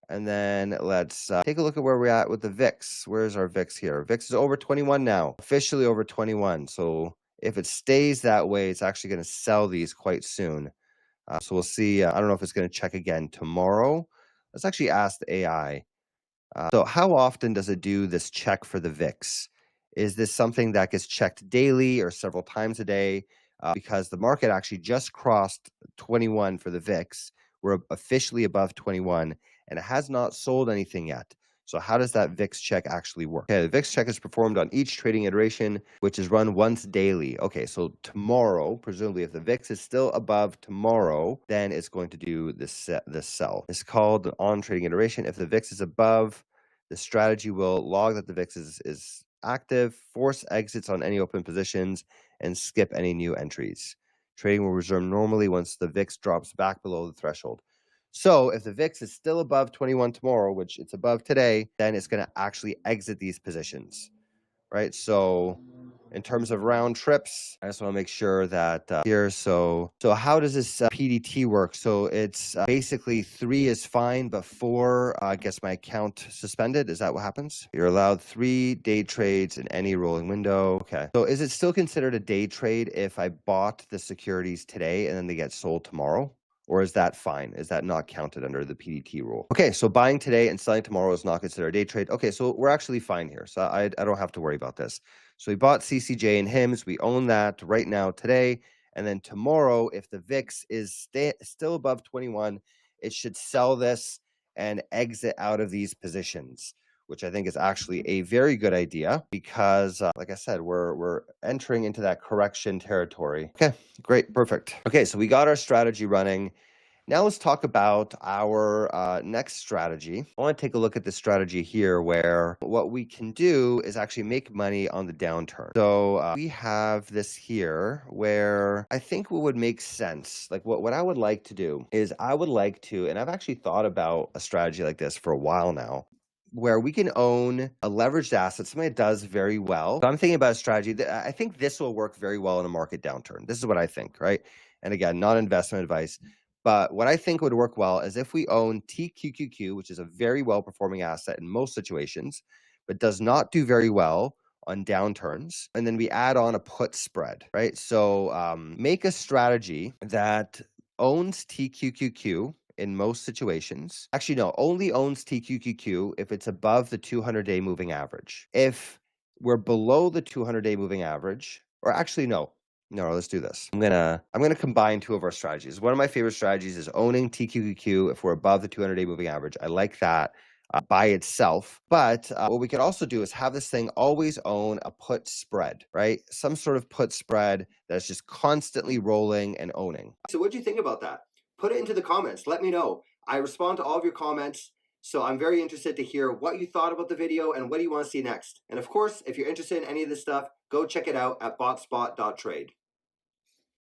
And then let's take a look at where we're at with the VIX. Where's our VIX here? VIX is over 21 now, officially over 21. So if it stays that way, it's actually going to sell these quite soon. So we'll see. I don't know if it's going to check again tomorrow. Let's actually ask the AI. So how often does it do this check for the VIX? Is this something that gets checked daily or several times a day? Because the market actually just crossed 21 for the VIX. We're officially above 21 and it has not sold anything yet. So how does that VIX check actually work? Okay, the VIX check is performed on each trading iteration, which is run once daily. Okay, so tomorrow, presumably if the VIX is still above tomorrow, then it's going to do this sell. It's called an on trading iteration. If the VIX is above, the strategy will log that the VIX is active, force exits on any open positions, and skip any new entries. Trading will resume normally once the VIX drops back below the threshold. So if the VIX is still above 21 tomorrow, which it's above today, then it's going to actually exit these positions, right? So in terms of round trips, I just want to make sure that here. So how does this PDT work? So it's basically 3 is fine, but 4 gets my account suspended. Is that what happens? You're allowed 3 day trades in any rolling window. Okay. So is it still considered a day trade if I bought the securities today and then they get sold tomorrow? Or is that fine? Is that not counted under the PDT rule? Okay, so buying today and selling tomorrow is not considered a day trade. Okay, so we're actually fine here. So I don't have to worry about this. So we bought CCJ and HIMS. We own that right now today. And then tomorrow, if the VIX is still above 21, it should sell this and exit out of these positions, which I think is actually a very good idea because, like I said, we're entering into that correction territory. Okay, great, perfect. Okay, so we got our strategy running. Now let's talk about our next strategy. I want to take a look at this strategy here where what we can do is actually make money on the downturn. So we have this here where I think what would make sense, like what I would like to do is I would like to, and I've actually thought about a strategy like this for a while now, where we can own a leveraged asset, something that does very well. So I'm thinking about a strategy that I think this will work very well in a market downturn. This is what I think, right? And again, not investment advice. But what I think would work well is if we own TQQQ, which is a very well-performing asset in most situations, but does not do very well on downturns. And then we add on a put spread, right? So make a strategy that owns TQQQ in most situations. Actually, no, only owns TQQQ if it's above the 200-day moving average. If we're below the 200-day moving average, or actually, no, let's do this. I'm gonna combine 2 of our strategies. One of my favorite strategies is owning TQQQ if we're above the 200-day moving average. I like that by itself. But what we could also do is have this thing always own a put spread, right? Some sort of put spread that's just constantly rolling and owning. So what do you think about that? Put it into the comments. Let me know. I respond to all of your comments. So I'm very interested to hear what you thought about the video and what do you want to see next. And of course, if you're interested in any of this stuff, go check it out at botspot.trade.